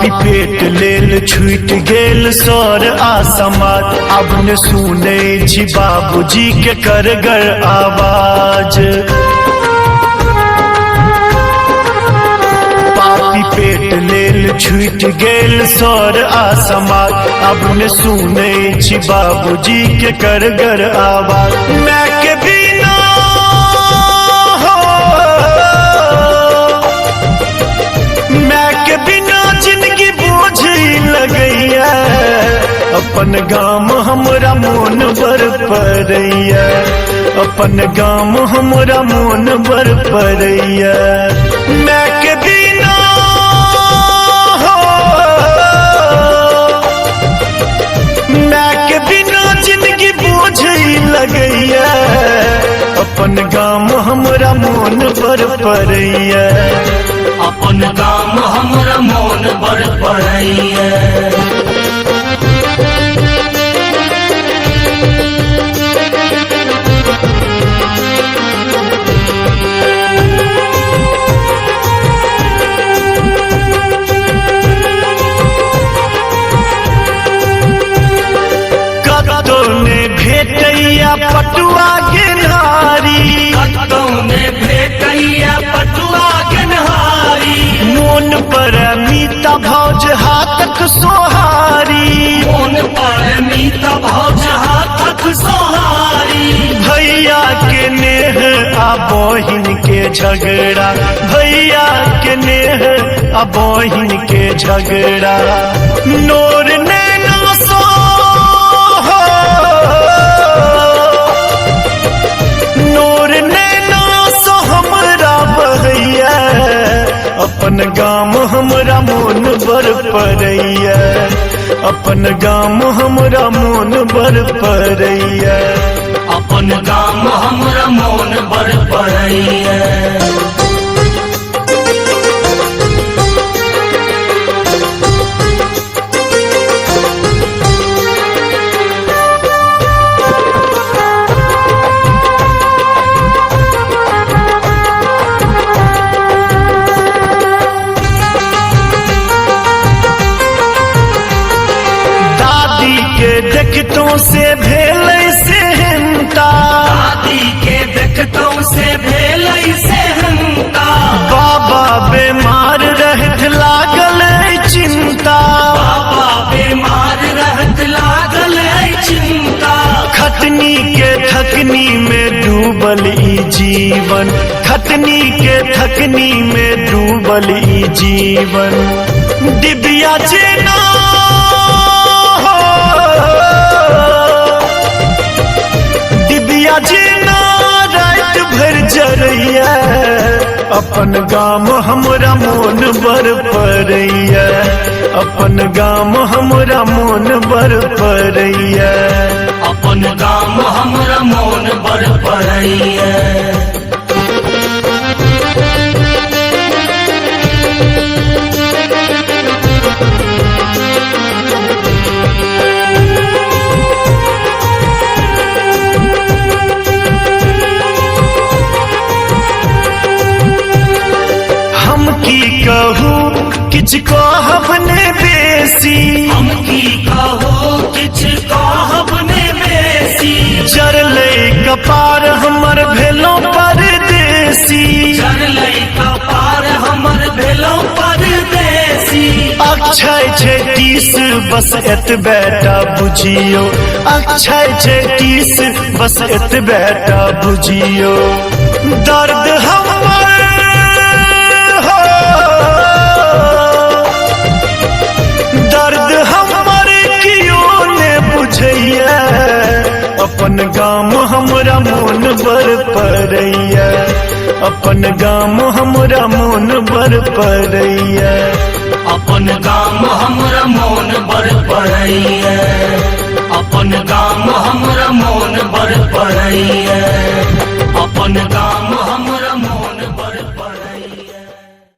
पापी पेट लेल छूट गेल सर आसमात। अब न सुने छी बाबूजी के करगर आवाज। पापी पेट लेल छूट गेल सर आसमात। अब न सुने छी बाबूजी के करगर आवाज। मैं के बिना हो, मैं के बिना जिंदगी बोझ लगैया। अपन गाम हमरा मोन बर पड़ैया। अपन गाम हमरा मोन बर पड़ैया। मैं के बिना हो, मैं के बिना जिंदगी बोझ लगैया। अपन गाम हमरा मोन बर पड़ैया। अपन गाम हमरा मोन बड़ पड़ैया। भेटैया पटुआ गेनहारी, कतौने भेटैया पटुआ गेनहारी। मोन पर मीता भौज हाथक सोहारी। मोन पर मीता भौज हाथक सोहारी। भैया के नेह आ बहिन के झगड़ा। भैया के नेह आ बहिन के झगड़ा। नोर नैना सो अपन गाम हमरा मोन बर पड़ैया। अपन गाम हमरा मोन बर पड़ैया। अपन गाम हमरा मोन बड़ पड़ैया। देखतों से भेल सेहनता। दादी के देखतों से भेल सेहनता। बाबा बीमार रहत लागल चिंता। बाबा बीमार रहत लागल चिंता। खटनी के थकनी में डूबल ई जीवन। खटनी के थकनी में डूबल ई जीवन। डिबिया जेना जीना रात भर जरैया। अपन गाम हमरा मोन बर पड़ैया। अपन गाम हमरा मोन बर पड़ैया। अपन गाम हमरा मोन बड़ पड़ैया। किछ कहब ने बेसी। हम की कहो किछ कहब ने बेसी। जरलै कपार हमर भेलौं परदेसी। जरलै कपार हमर भेलौं परदेसी। अक्षय छै 30 बस एतबेटा बुझियो। अक्षय छै 30 बस एतबेटा बुझियो। दर्द हमर अपन गाम हमरा मोन बर पड़ैया। अपन गाम हमरा मोन बर पड़ैया। अपन गाम हमरा मोन बड़ पड़ैया। अपन गाम हमरा मोन बड़ पड़ैया। अपन गाम